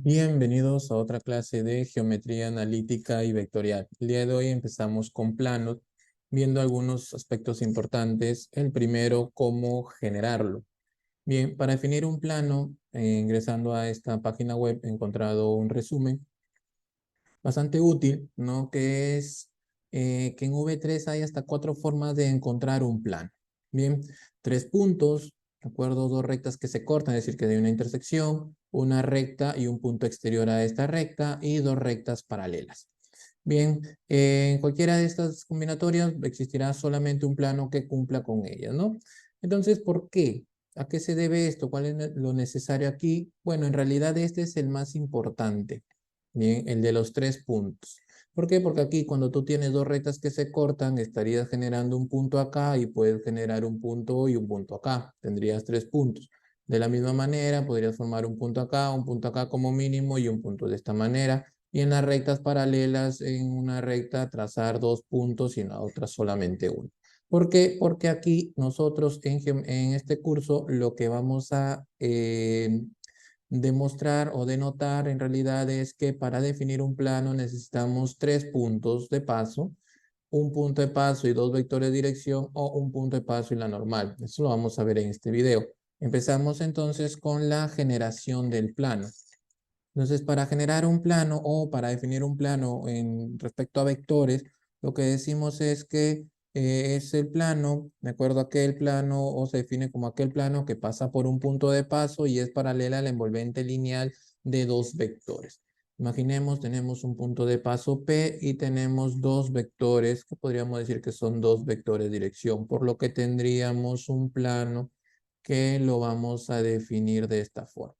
Bienvenidos a otra clase de geometría analítica y vectorial. El día de hoy empezamos con planos, viendo algunos aspectos importantes. El primero, cómo generarlo. Bien, para definir un plano, ingresando a esta página web, he encontrado un resumen bastante útil, ¿no? Que es que en V3 hay hasta 4 formas de encontrar un plano. Bien, 3 puntos, ¿de acuerdo? 2 rectas que se cortan, es decir, que hay una intersección, una recta y un punto exterior a esta recta y 2 rectas paralelas. Bien, en cualquiera de estas combinatorias existirá solamente un plano que cumpla con ellas, ¿no? Entonces, ¿por qué? ¿A qué se debe esto? ¿Cuál es lo necesario aquí? Bueno, en realidad este es el más importante. Bien, el de los 3 puntos. ¿Por qué? Porque aquí cuando tú tienes 2 rectas que se cortan, estarías generando un punto acá y puedes generar un punto y un punto acá. Tendrías 3 puntos. De la misma manera, podrías formar un punto acá como mínimo y un punto de esta manera. Y en las rectas paralelas, en una recta, trazar 2 puntos y en la otra solamente uno. ¿Por qué? Porque aquí nosotros en este curso lo que vamos a demostrar o denotar en realidad es que para definir un plano necesitamos 3 puntos de paso, un punto de paso y 2 vectores de dirección o un punto de paso y la normal. Eso lo vamos a ver en este video. Empezamos entonces con la generación del plano. Entonces, para generar un plano o para definir un plano en respecto a vectores, lo que decimos es que es el plano, de acuerdo a aquel plano, o se define como aquel plano que pasa por un punto de paso y es paralela a la envolvente lineal de 2 vectores. Imaginemos, tenemos un punto de paso P y tenemos 2 vectores, que podríamos decir que son 2 vectores de dirección, por lo que tendríamos un plano que lo vamos a definir de esta forma.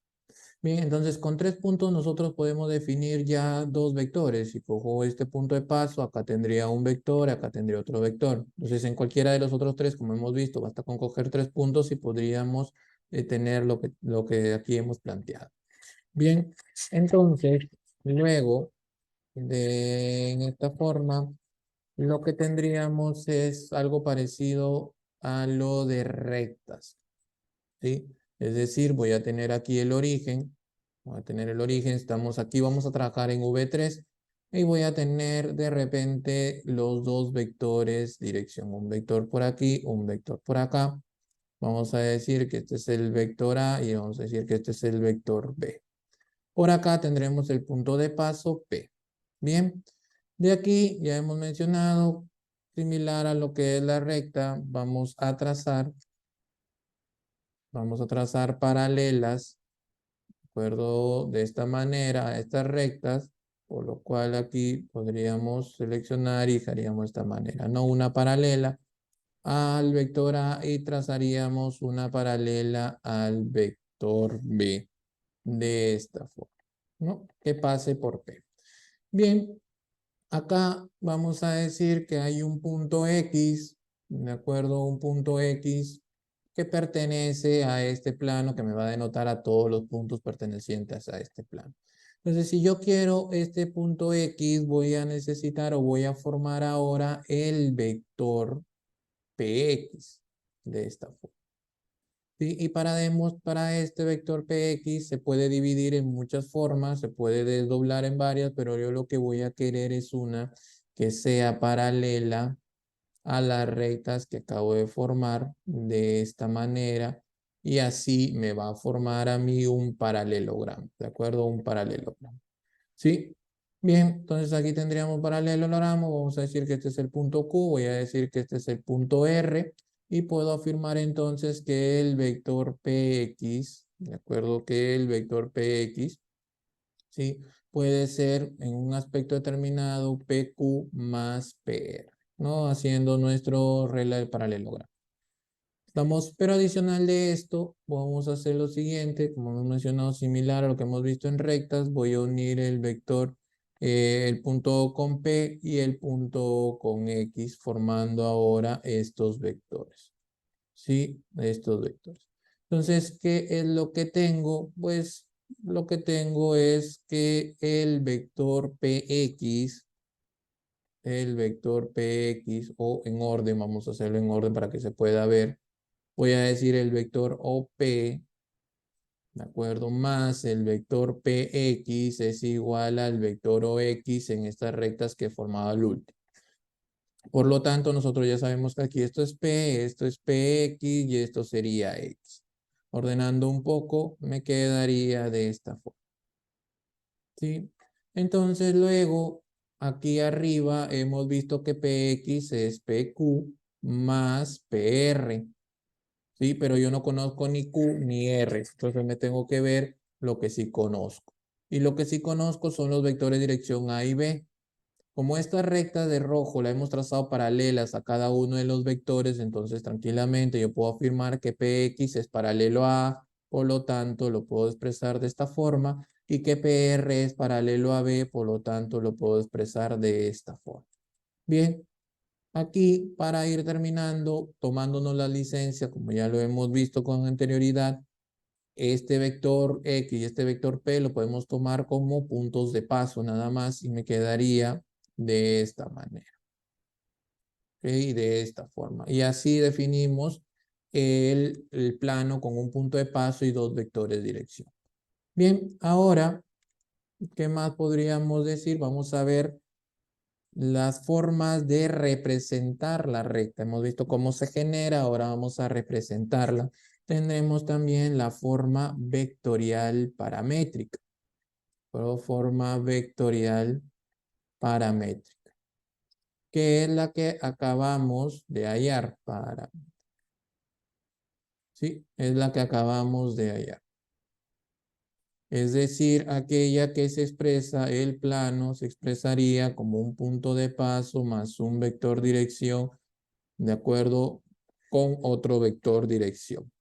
Bien, entonces con 3 puntos nosotros podemos definir ya 2 vectores. Si cojo este punto de paso, acá tendría un vector, acá tendría otro vector. Entonces en cualquiera de los otros 3, como hemos visto, basta con coger 3 puntos y podríamos tener lo que aquí hemos planteado. Bien, entonces luego en esta forma, lo que tendríamos es algo parecido a lo de rectas. ¿Sí? Es decir, voy a tener aquí el origen, voy a tener el origen, estamos aquí, vamos a trabajar en V3 y voy a tener de repente los 2 vectores dirección, un vector por aquí, un vector por acá. Vamos a decir que este es el vector A y vamos a decir que este es el vector B. Por acá tendremos el punto de paso P. Bien, de aquí ya hemos mencionado, similar a lo que es la recta, vamos a trazar paralelas, ¿de acuerdo? De esta manera a estas rectas, por lo cual aquí podríamos seleccionar y haríamos de esta manera, ¿no? Una paralela al vector A y trazaríamos una paralela al vector B de esta forma, ¿no? Que pase por P. Bien, acá vamos a decir que hay un punto X, ¿de acuerdo? Un punto X que pertenece a este plano que me va a denotar a todos los puntos pertenecientes a este plano. Entonces, si yo quiero este punto X, voy a necesitar o voy a formar ahora el vector PX de esta forma. ¿Sí? Y para este vector PX se puede dividir en muchas formas, se puede desdoblar en varias, pero yo lo que voy a querer es una que sea paralela a las rectas que acabo de formar de esta manera y así me va a formar a mí un paralelogramo, ¿de acuerdo? Un paralelogramo. ¿Sí? Bien, entonces aquí tendríamos paralelogramo, vamos a decir que este es el punto Q, voy a decir que este es el punto R y puedo afirmar entonces que el vector PX, ¿de acuerdo? Que el vector PX, ¿sí? Puede ser en un aspecto determinado PQ más PR, ¿no? Haciendo nuestro regla del paralelogramo. Pero adicional de esto, vamos a hacer lo siguiente, como hemos mencionado, similar a lo que hemos visto en rectas, voy a unir el vector, el punto O con P y el punto O con X, formando ahora estos vectores. ¿Sí? Estos vectores. Entonces, ¿qué es lo que tengo? Pues lo que tengo es que el vector PX, o en orden, vamos a hacerlo en orden para que se pueda ver. Voy a decir el vector OP, ¿de acuerdo? Más el vector PX es igual al vector OX en estas rectas que formaba el último. Por lo tanto, nosotros ya sabemos que aquí esto es P, esto es PX y esto sería X. Ordenando un poco, me quedaría de esta forma. ¿Sí? Entonces, luego, aquí arriba hemos visto que PX es PQ más PR. ¿Sí? Pero yo no conozco ni Q ni R. Entonces, me tengo que ver lo que sí conozco. Y lo que sí conozco son los vectores de dirección A y B. Como esta recta de rojo la hemos trazado paralelas a cada uno de los vectores, entonces tranquilamente yo puedo afirmar que Px es paralelo a A, por lo tanto lo puedo expresar de esta forma, y que Pr es paralelo a B, por lo tanto lo puedo expresar de esta forma. Bien, aquí para ir terminando, tomándonos la licencia, como ya lo hemos visto con anterioridad, este vector X y este vector P lo podemos tomar como puntos de paso nada más y me quedaría de esta manera. ¿Okay? De esta forma. Y así definimos el plano con un punto de paso y dos vectores de dirección. Bien, ahora, ¿qué más podríamos decir? Vamos a ver las formas de representar la recta. Hemos visto cómo se genera, ahora vamos a representarla. Tenemos también la forma vectorial paramétrica. Forma vectorial paramétrica, que es la que acabamos de hallar. ¿Sí? Es la que acabamos de hallar. Es decir, aquella que se expresa, el plano se expresaría como un punto de paso más un vector dirección, de acuerdo con otro vector dirección.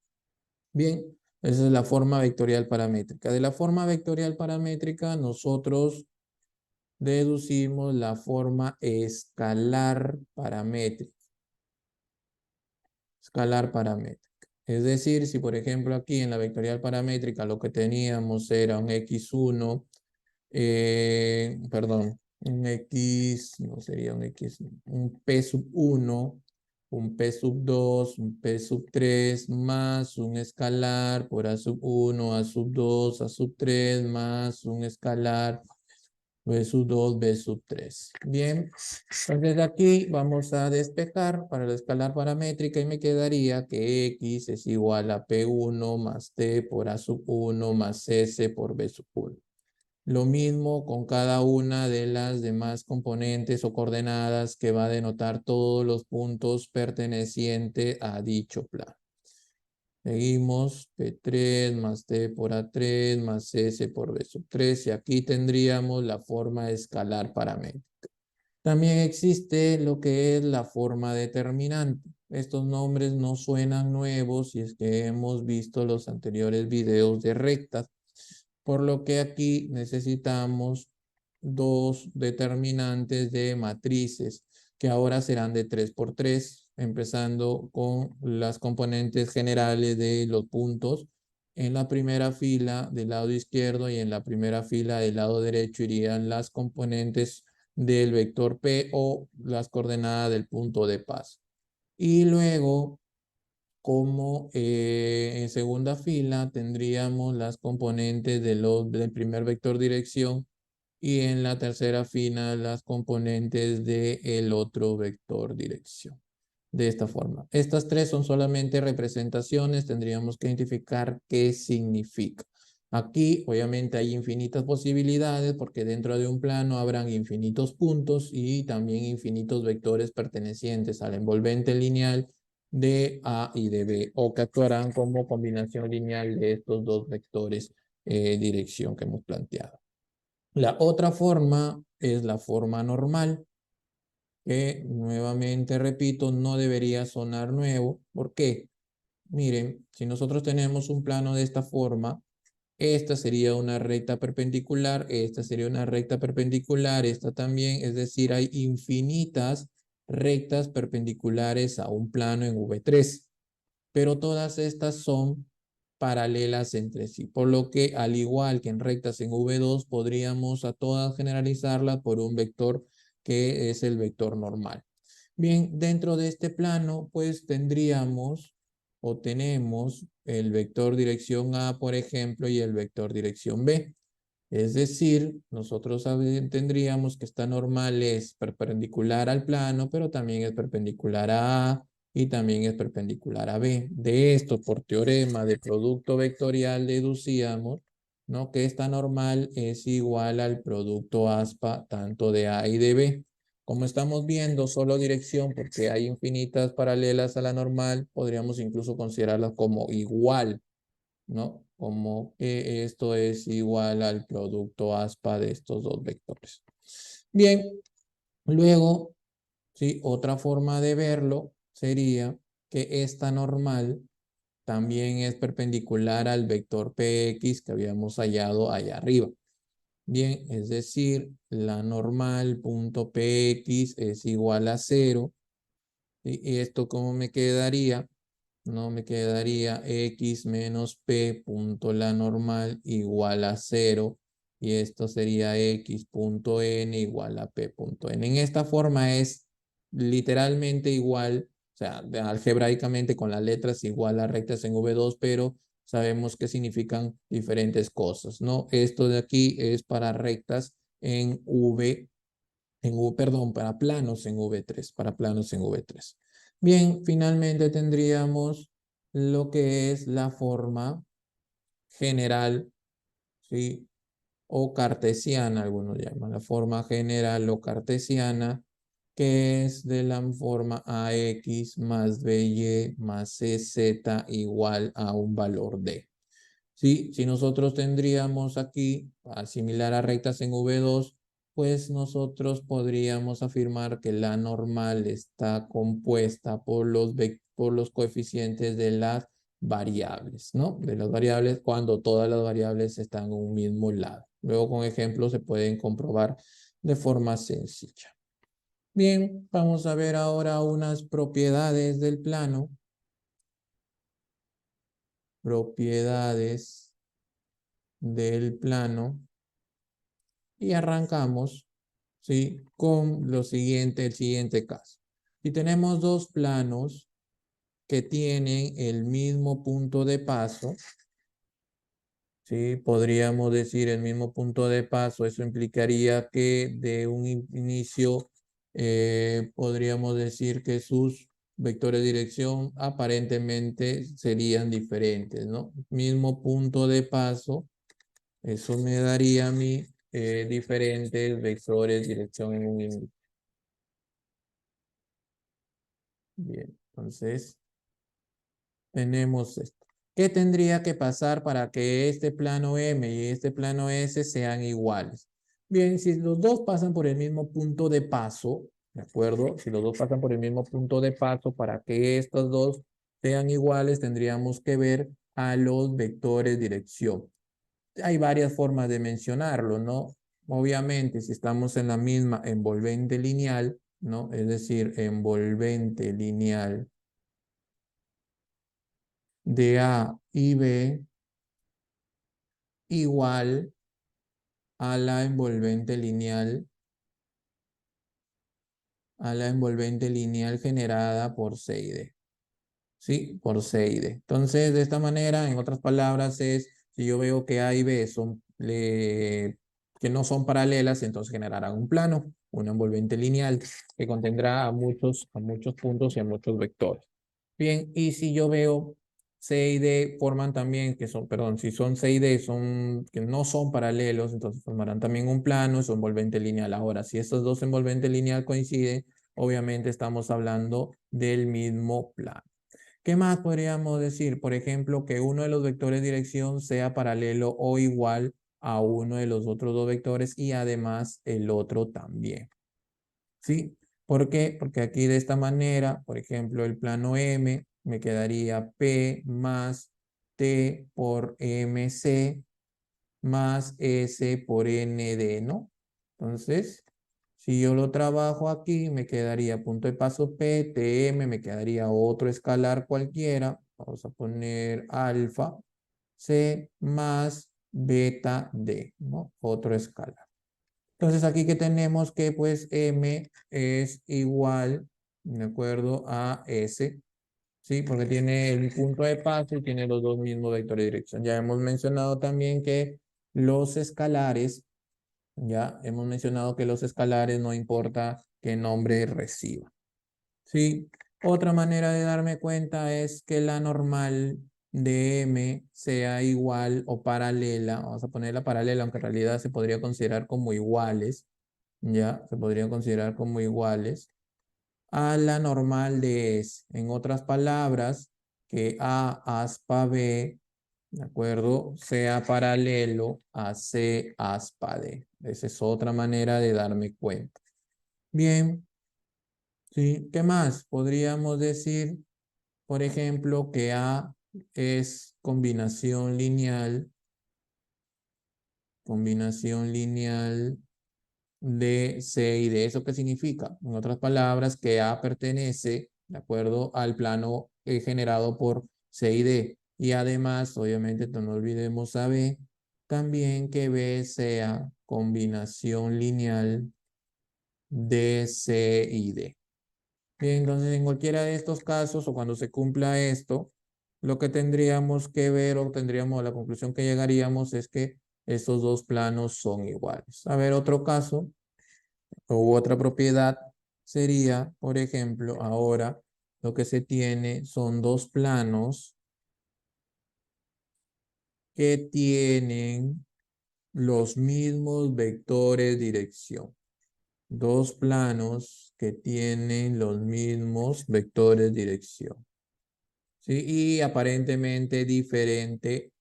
Bien, esa es la forma vectorial paramétrica. De la forma vectorial paramétrica, nosotros deducimos la forma escalar paramétrica. Escalar paramétrica. Es decir, si por ejemplo aquí en la vectorial paramétrica lo que teníamos era un x1, perdón, un x, no sería un x, un p sub 1, un p sub 2, un p sub 3, más un escalar por a sub 1, a sub 2, a sub 3, más un escalar B sub 2, B sub 3. Bien, entonces aquí vamos a despejar para la escalar paramétrica y me quedaría que X es igual a P1 más T por A sub 1 más S por B sub 1. Lo mismo con cada una de las demás componentes o coordenadas que va a denotar todos los puntos pertenecientes a dicho plano. Seguimos P3 más T por A3 más S por B sub 3 y aquí tendríamos la forma escalar paramétrica. También existe lo que es la forma determinante. Estos nombres no suenan nuevos si es que hemos visto los anteriores videos de rectas, por lo que aquí necesitamos dos determinantes de matrices que ahora serán de 3 por 3, empezando con las componentes generales de los puntos. En la primera fila del lado izquierdo y en la primera fila del lado derecho irían las componentes del vector P o las coordenadas del punto de paso. Y luego, como en segunda fila, tendríamos las componentes del primer vector dirección y en la tercera fila las componentes del otro vector dirección. De esta forma. Estas tres son solamente representaciones, tendríamos que identificar qué significa. Aquí, obviamente, hay infinitas posibilidades porque dentro de un plano habrán infinitos puntos y también infinitos vectores pertenecientes al envolvente lineal de A y de B, o que actuarán como combinación lineal de estos dos vectores dirección que hemos planteado. La otra forma es la forma normal, que nuevamente repito, no debería sonar nuevo. ¿Por qué? Miren, si nosotros tenemos un plano de esta forma, esta sería una recta perpendicular, esta sería una recta perpendicular, esta también, es decir, hay infinitas rectas perpendiculares a un plano en V3, pero todas estas son paralelas entre sí, por lo que al igual que en rectas en V2, podríamos a todas generalizarlas por un vector que es el vector normal. Bien, dentro de este plano, pues tendríamos o tenemos el vector dirección A, por ejemplo, y el vector dirección B. Es decir, nosotros tendríamos que esta normal es perpendicular al plano, pero también es perpendicular a A y también es perpendicular a B. De esto, por teorema de producto vectorial, deducíamos, ¿no?, que esta normal es igual al producto aspa tanto de A y de B. Como estamos viendo solo dirección porque hay infinitas paralelas a la normal, podríamos incluso considerarla como igual, ¿no? Como que esto es igual al producto aspa de estos dos vectores. Bien, luego, ¿sí?, otra forma de verlo sería que esta normal también es perpendicular al vector Px que habíamos hallado allá arriba. Bien, es decir, la normal punto Px es igual a 0. ¿Y esto cómo me quedaría? No me quedaría x menos p punto la normal igual a 0. Y esto sería x punto n igual a p punto n. En esta forma es literalmente igual, o sea, algebraicamente con las letras igual a rectas en V2, pero sabemos que significan diferentes cosas, ¿no? Esto de aquí es para rectas en perdón, para planos en V3, para planos en V3. Bien, finalmente tendríamos lo que es la forma general, ¿sí?, o cartesiana, algunos llaman, la forma general o cartesiana, que es de la forma AX más BY más CZ igual a un valor D. ¿Sí? Si nosotros tendríamos aquí, similar a rectas en V2, pues nosotros podríamos afirmar que la normal está compuesta por los coeficientes de las variables, ¿no? De las variables cuando todas las variables están en un mismo lado. Luego con ejemplos se pueden comprobar de forma sencilla. Bien, vamos a ver ahora unas propiedades del plano. Propiedades del plano. Y arrancamos, ¿sí?, con el siguiente caso. Si tenemos dos planos que tienen el mismo punto de paso, ¿sí?, podríamos decir el mismo punto de paso, eso implicaría que de un inicio podríamos decir que sus vectores de dirección aparentemente serían diferentes, ¿no? Mismo punto de paso. Eso me daría a mí diferentes vectores dirección en un índice. Bien, entonces tenemos esto. ¿Qué tendría que pasar para que este plano M y este plano S sean iguales? Bien, si los dos pasan por el mismo punto de paso, ¿de acuerdo? Si los dos pasan por el mismo punto de paso, para que estos dos sean iguales, tendríamos que ver a los vectores dirección. Hay varias formas de mencionarlo, ¿no? Obviamente, si estamos en la misma envolvente lineal, ¿no? Es decir, envolvente lineal de A y B igual a la envolvente lineal generada por C y D. ¿Sí? Por C y D. Entonces, de esta manera, en otras palabras, es si yo veo que A y B son que no son paralelas, entonces generarán un plano, una envolvente lineal que contendrá a muchos puntos y a muchos vectores. Bien, y si yo veo C y D forman también, perdón, si son C y D que no son paralelos, entonces formarán también un plano, su envolvente lineal. Ahora, si estos dos envolventes lineal coinciden, obviamente estamos hablando del mismo plano. ¿Qué más podríamos decir? Por ejemplo, que uno de los vectores de dirección sea paralelo o igual a uno de los otros dos vectores y además el otro también. ¿Sí? ¿Por qué? Porque aquí de esta manera, por ejemplo, el plano M me quedaría P más T por MC más S por ND, ¿no? Entonces, si yo lo trabajo aquí, me quedaría punto de paso P, TM, me quedaría otro escalar cualquiera. Vamos a poner alfa, C más beta D, ¿no? Otro escalar. Entonces aquí que tenemos que pues M es igual, ¿de acuerdo? A S, ¿sí? Porque tiene el punto de paso y tiene los dos mismos vectores de dirección. Ya hemos mencionado también que los escalares, ya hemos mencionado que los escalares no importa qué nombre reciba, ¿sí? Otra manera de darme cuenta es que la normal de M sea igual o paralela, vamos a ponerla paralela, aunque en realidad se podría considerar como iguales, ya, se podrían considerar como iguales a la normal de S. En otras palabras, que A aspa B, ¿de acuerdo? Sea paralelo a C aspa D. Esa es otra manera de darme cuenta. Bien, ¿sí? ¿Qué más? Podríamos decir, por ejemplo, que A es combinación lineal de C y D. ¿Eso qué significa? En otras palabras, que A pertenece, ¿de acuerdo?, al plano generado por C y D. Y además, obviamente, no olvidemos a B, también que B sea combinación lineal de C y D. Bien, entonces en cualquiera de estos casos o cuando se cumpla esto, lo que tendríamos que ver o tendríamos la conclusión que llegaríamos es que estos dos planos son iguales. A ver, otro caso u otra propiedad sería, por ejemplo, ahora lo que se tiene son dos planos que tienen los mismos vectores dirección. Dos planos que tienen los mismos vectores dirección. ¿Sí? Y aparentemente diferente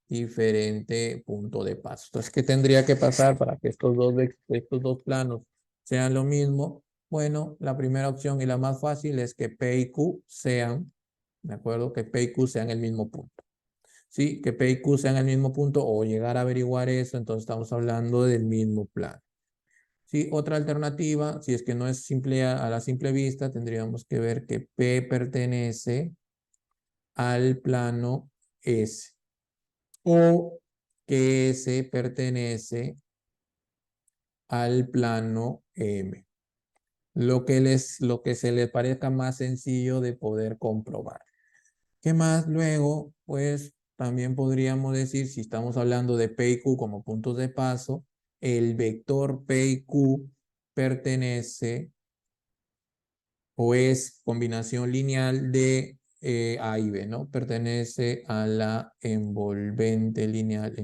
punto de paso. Entonces, ¿qué tendría que pasar para que estos dos planos sean lo mismo? Bueno, la primera opción y la más fácil es que P y Q sean, ¿de acuerdo? Que P y Q sean el mismo punto. Sí, que P y Q sean el mismo punto o llegar a averiguar eso, entonces estamos hablando del mismo plano. Sí, otra alternativa, si es que no es simple a la simple vista, tendríamos que ver que P pertenece al plano S o que S pertenece al plano M. Lo que se les parezca más sencillo de poder comprobar. ¿Qué más? Luego, pues también podríamos decir, si estamos hablando de P y Q como puntos de paso, el vector P y Q pertenece o es combinación lineal de A y B, ¿no? Pertenece a la envolvente lineal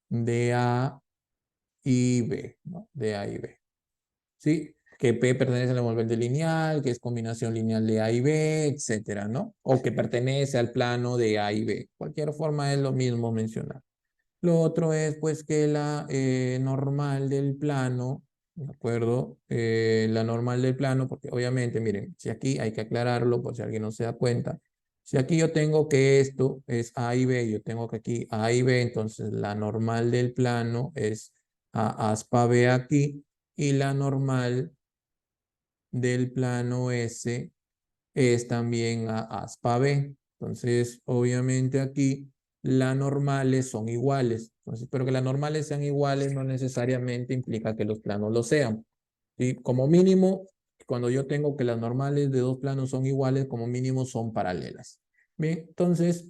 de A y B, ¿no? De A y B. ¿Sí? Que P pertenece a la envolvente lineal, que es combinación lineal de A y B, etcétera, ¿no? O que pertenece al plano de A y B. Cualquier forma es lo mismo mencionar. Lo otro es pues que la normal del plano, ¿de acuerdo? La normal del plano, porque obviamente, miren, si aquí hay que aclararlo por si alguien no se da cuenta. Si aquí yo tengo que esto es A y B, yo tengo que aquí A y B, entonces la normal del plano es A aspa B aquí y la normal del plano S es también A aspa B. Entonces, obviamente aquí las normales son iguales. Entonces, pero que las normales sean iguales no necesariamente implica que los planos lo sean. ¿Sí? Como mínimo, cuando yo tengo que las normales de dos planos son iguales, como mínimo son paralelas. Bien, entonces,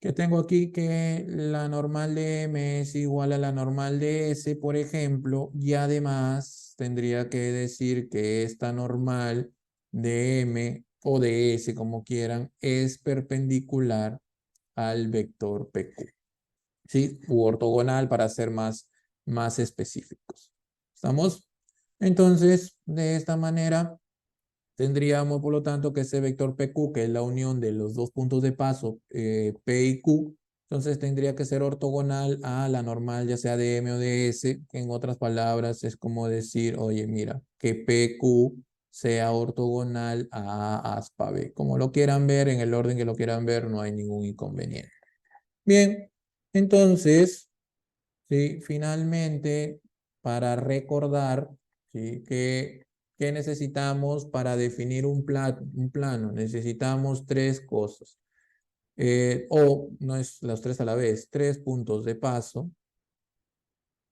¿qué tengo aquí? Que la normal de M es igual a la normal de S, por ejemplo, y además tendría que decir que esta normal de M o de S, como quieran, es perpendicular al vector PQ. ¿Sí? U ortogonal para ser más específicos. ¿Estamos? Entonces, de esta manera, tendríamos, por lo tanto, que ese vector PQ, que es la unión de los dos puntos de paso, P y Q, entonces tendría que ser ortogonal a la normal, ya sea de M o de S. En otras palabras, es como decir, oye, mira, que PQ sea ortogonal a aspa B. Como lo quieran ver, en el orden que lo quieran ver, no hay ningún inconveniente. Bien, entonces, ¿sí? Finalmente, para recordar, ¿sí? ¿Qué necesitamos para definir un plano? Necesitamos tres cosas. O no es las tres a la vez, tres puntos de paso.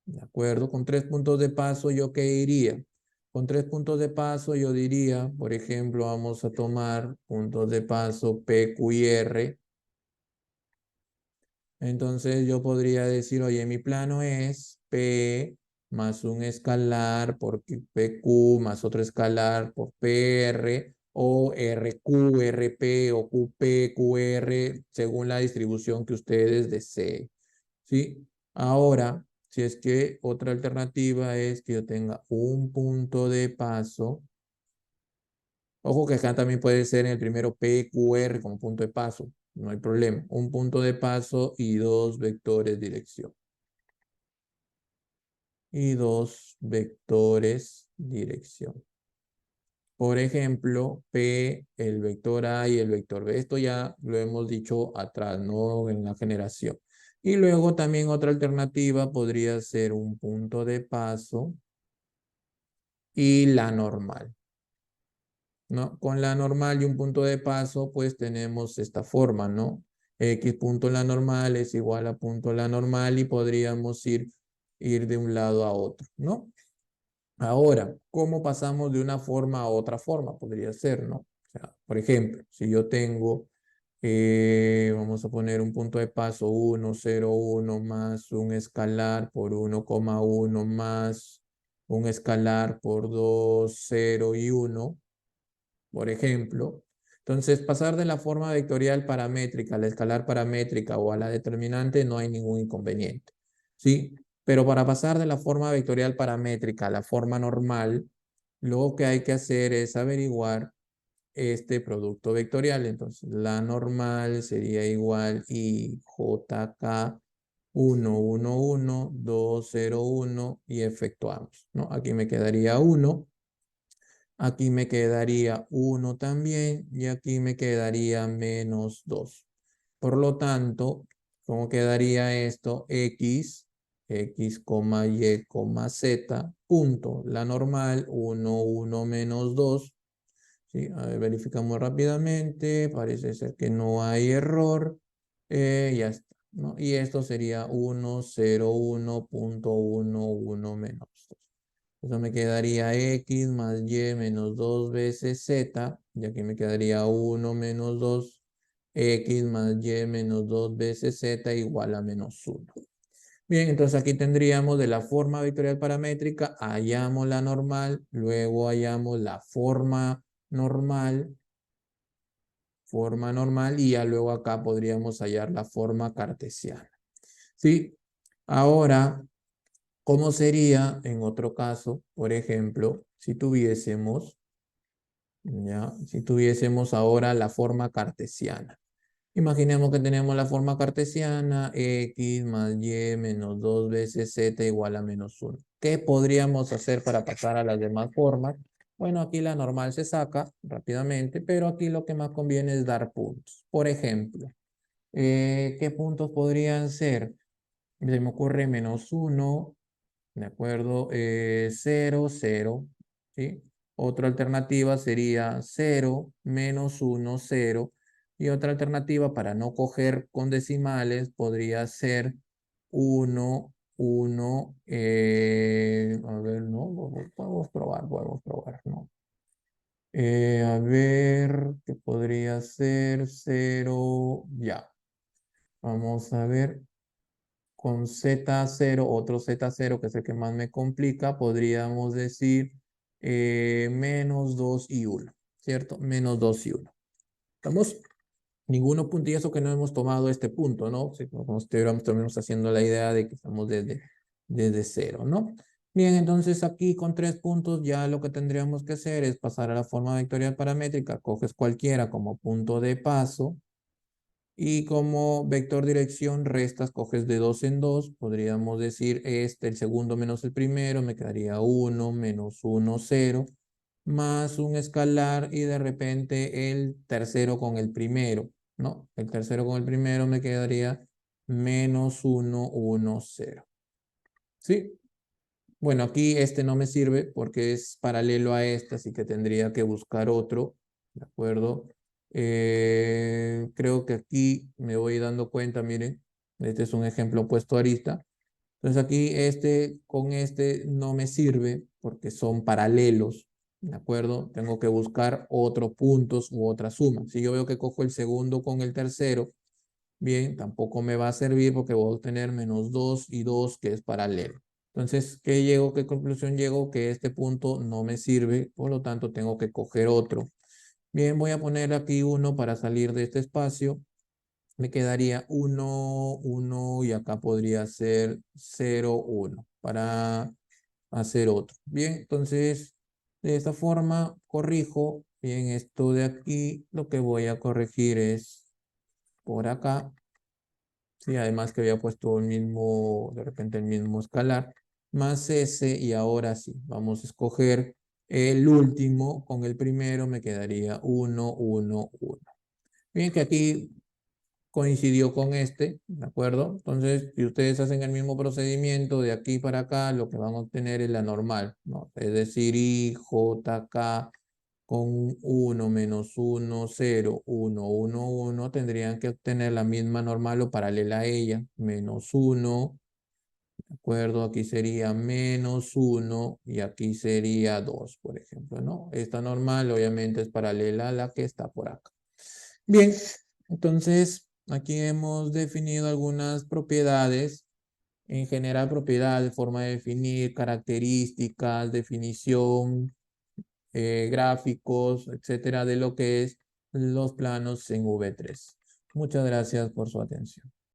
¿De acuerdo? Con tres puntos de paso, ¿yo qué diría? Con 3 puntos de paso yo diría, por ejemplo, vamos a tomar puntos de paso P, Q y R. Entonces yo podría decir, oye, mi plano es P más un escalar por PQ más otro escalar por PR o RQ, RP o QP, QR según la distribución que ustedes deseen. ¿Sí? Ahora, si es que otra alternativa es que yo tenga un punto de paso. Ojo que acá también puede ser en el primero PQR como punto de paso. No hay problema. Un punto de paso y dos vectores dirección. Y dos vectores dirección. Por ejemplo, P, el vector A y el vector B. Esto ya lo hemos dicho atrás, ¿no? En la generación. Y luego también otra alternativa podría ser un punto de paso y la normal. ¿No? Con la normal y un punto de paso, pues tenemos esta forma, ¿no? X punto la normal es igual a punto la normal y podríamos ir de un lado a otro, ¿no? Ahora, ¿cómo pasamos de una forma a otra forma? Podría ser, ¿no? O sea, por ejemplo, si yo tengo, vamos a poner un punto de paso 1, 0, 1 más un escalar por 1,1 más un escalar por 2, 0 y 1, por ejemplo. Entonces, pasar de la forma vectorial paramétrica a la escalar paramétrica o a la determinante no hay ningún inconveniente, ¿sí? Pero para pasar de la forma vectorial paramétrica a la forma normal, lo que hay que hacer es averiguar este producto vectorial. Entonces, la normal sería igual y JK 1, 1, 1, 2, 0, 1 y efectuamos, ¿no? Aquí me quedaría 1. Aquí me quedaría 1 también y aquí me quedaría menos 2. Por lo tanto, ¿cómo quedaría esto? X, X, Y, Z, punto. La normal, 1, 1, menos 2. ¿Sí? A ver, verificamos rápidamente. Parece ser que no hay error. Ya está, ¿no? Y esto sería 1, 0, 1, punto 1, 1, menos 2. Eso me quedaría X más Y menos 2 veces Z. Y aquí me quedaría 1 menos 2. X más Y menos 2 veces Z igual a menos 1. Bien, entonces aquí tendríamos de la forma vectorial paramétrica, hallamos la normal, luego hallamos la forma normal y ya luego acá podríamos hallar la forma cartesiana. ¿Sí? Ahora, ¿cómo sería en otro caso, por ejemplo, si tuviésemos, ya, si tuviésemos ahora la forma cartesiana? Imaginemos que tenemos la forma cartesiana, X más Y menos 2 veces Z igual a menos 1. ¿Qué podríamos hacer para pasar a las demás formas? Bueno, aquí la normal se saca rápidamente, pero aquí lo que más conviene es dar puntos. Por ejemplo, ¿qué puntos podrían ser? Se me ocurre menos 1, ¿de acuerdo? 0, 0, ¿sí? Otra alternativa sería 0, menos 1, 0. Y otra alternativa para no coger con decimales podría ser 1, 1. A ver, ¿no? Podemos probar, ¿no? A ver, ¿qué podría ser? 0, ya. Vamos a ver con Z0, otro Z0 que es el que más me complica, podríamos decir menos 2 y 1, ¿cierto? Menos 2 y 1. ¿Estamos? Ninguno punto, y eso que no hemos tomado este punto, ¿no? Si como estuviéramos haciendo la idea de que estamos desde 0, ¿no? Bien, entonces aquí con 3 puntos ya lo que tendríamos que hacer es pasar a la forma vectorial paramétrica. Coges cualquiera como punto de paso. Y como vector dirección restas, coges de 2 en 2. Podríamos decir el segundo menos el primero, me quedaría 1 menos 1, 0, más un escalar y de repente el tercero con el primero, ¿no? El tercero con el primero me quedaría menos 1, 1, 0. ¿Sí? Bueno, aquí este no me sirve porque es paralelo a este, así que tendría que buscar otro, ¿de acuerdo? Creo que aquí me voy dando cuenta, miren, este es un ejemplo opuesto a arista. Entonces aquí con este no me sirve porque son paralelos, ¿de acuerdo? Tengo que buscar otros puntos u otra suma. Si yo veo que cojo el segundo con el tercero, bien, tampoco me va a servir porque voy a obtener menos 2 y 2 que es paralelo. Entonces, ¿qué conclusión llego? Que este punto no me sirve, por lo tanto tengo que coger otro. Bien, voy a poner aquí uno para salir de este espacio. Me quedaría 1, 1 y acá podría ser 0, 1 para hacer otro. Bien, entonces de esta forma corrijo. Bien, esto de aquí lo que voy a corregir es por acá. Sí, además que había puesto el mismo, de repente el mismo escalar, más ese y ahora sí, vamos a escoger el último con el primero, me quedaría 1, 1, 1. Bien, que aquí coincidió con este, ¿de acuerdo? Entonces, si ustedes hacen el mismo procedimiento de aquí para acá, lo que van a obtener es la normal, ¿no? Es decir, IJK con 1 menos 1, 0, 1, 1, 1, tendrían que obtener la misma normal o paralela a ella, menos 1, ¿de acuerdo? Aquí sería menos 1 y aquí sería 2, por ejemplo, ¿no? Esta normal obviamente es paralela a la que está por acá. Bien, entonces aquí hemos definido algunas propiedades. En general, propiedades, forma de definir, características, definición, gráficos, etcétera, de lo que es los planos en V3. Muchas gracias por su atención.